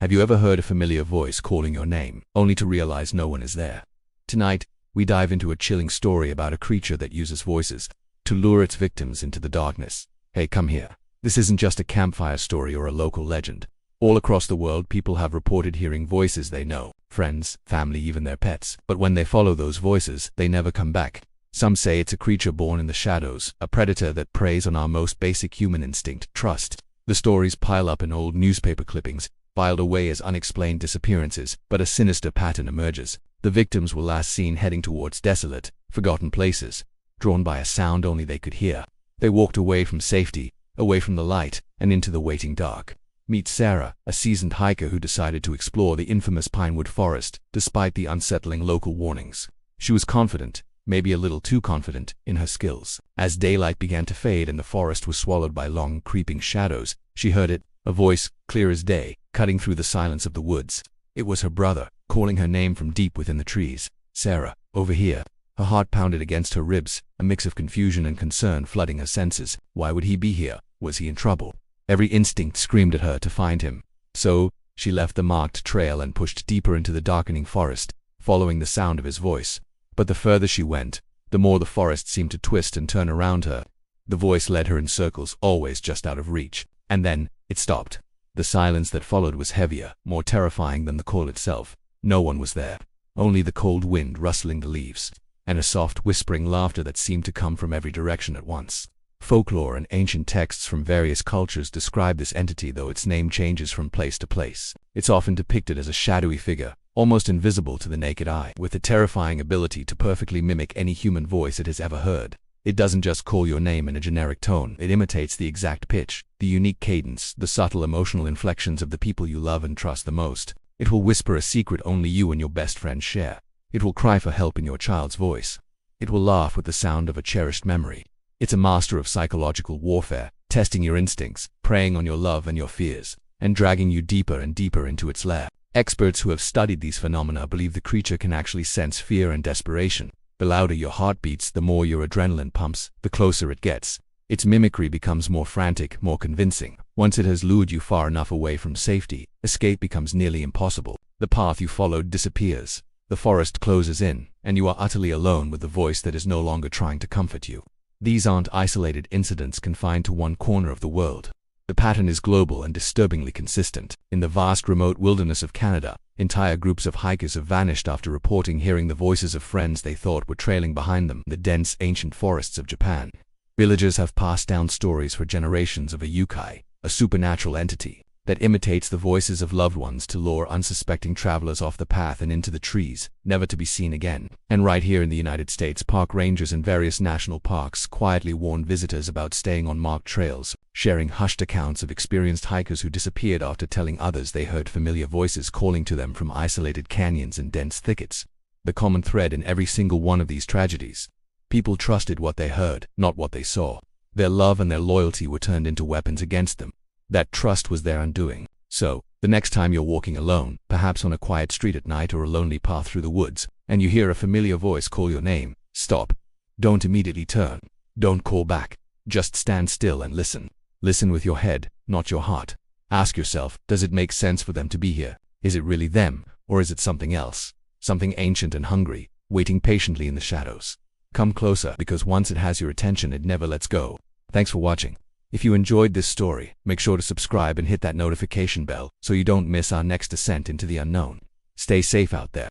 Have you ever heard a familiar voice calling your name, only to realize no one is there? Tonight, we dive into a chilling story about a creature that uses voices to lure its victims into the darkness. Hey, come here. This isn't just a campfire story or a local legend. All across the world, people have reported hearing voices they know, friends, family, even their pets. But when they follow those voices, they never come back. Some say it's a creature born in the shadows, a predator that preys on our most basic human instinct, trust. The stories pile up in old newspaper clippings, filed away as unexplained disappearances, but a sinister pattern emerges. The victims were last seen heading towards desolate, forgotten places, drawn by a sound only they could hear. They walked away from safety, away from the light, and into the waiting dark. Meet Sarah, a seasoned hiker who decided to explore the infamous Pinewood Forest, despite the unsettling local warnings. She was confident, maybe a little too confident, in her skills. As daylight began to fade and the forest was swallowed by long, creeping shadows, she heard it, a voice, clear as day, cutting through the silence of the woods. It was her brother, calling her name from deep within the trees. Sarah, over here. Her heart pounded against her ribs, a mix of confusion and concern flooding her senses. Why would he be here? Was he in trouble? Every instinct screamed at her to find him. So, she left the marked trail and pushed deeper into the darkening forest, following the sound of his voice. But the further she went, the more the forest seemed to twist and turn around her. The voice led her in circles, always just out of reach. And then, it stopped. The silence that followed was heavier, more terrifying than the call itself. No one was there. Only the cold wind rustling the leaves, and a soft whispering laughter that seemed to come from every direction at once. Folklore and ancient texts from various cultures describe this entity, though its name changes from place to place. It's often depicted as a shadowy figure, almost invisible to the naked eye, with the terrifying ability to perfectly mimic any human voice it has ever heard. It doesn't just call your name in a generic tone, it imitates the exact pitch, the unique cadence, the subtle emotional inflections of the people you love and trust the most. It will whisper a secret only you and your best friend share. It will cry for help in your child's voice. It will laugh with the sound of a cherished memory. It's a master of psychological warfare, testing your instincts, preying on your love and your fears, and dragging you deeper and deeper into its lair. Experts who have studied these phenomena believe the creature can actually sense fear and desperation. The louder your heart beats, the more your adrenaline pumps, the closer it gets. Its mimicry becomes more frantic, more convincing. Once it has lured you far enough away from safety, escape becomes nearly impossible. The path you followed disappears. The forest closes in, and you are utterly alone with the voice that is no longer trying to comfort you. These aren't isolated incidents confined to one corner of the world. The pattern is global and disturbingly consistent. In the vast remote wilderness of Canada, entire groups of hikers have vanished after reporting hearing the voices of friends they thought were trailing behind them. The dense ancient forests of Japan. Villagers have passed down stories for generations of a yukai, a supernatural entity that imitates the voices of loved ones to lure unsuspecting travelers off the path and into the trees, never to be seen again. And right here in the United States, park rangers in various national parks quietly warn visitors about staying on marked trails, sharing hushed accounts of experienced hikers who disappeared after telling others they heard familiar voices calling to them from isolated canyons and dense thickets. The common thread in every single one of these tragedies: people trusted what they heard, not what they saw. Their love and their loyalty were turned into weapons against them. That trust was their undoing. So, the next time you're walking alone, perhaps on a quiet street at night or a lonely path through the woods, and you hear a familiar voice call your name, stop. Don't immediately turn. Don't call back. Just stand still and listen. Listen with your head, not your heart. Ask yourself, does it make sense for them to be here? Is it really them, or is it something else? Something ancient and hungry, waiting patiently in the shadows. Come closer, because once it has your attention, it never lets go. Thanks for watching. If you enjoyed this story, make sure to subscribe and hit that notification bell so you don't miss our next descent into the unknown. Stay safe out there.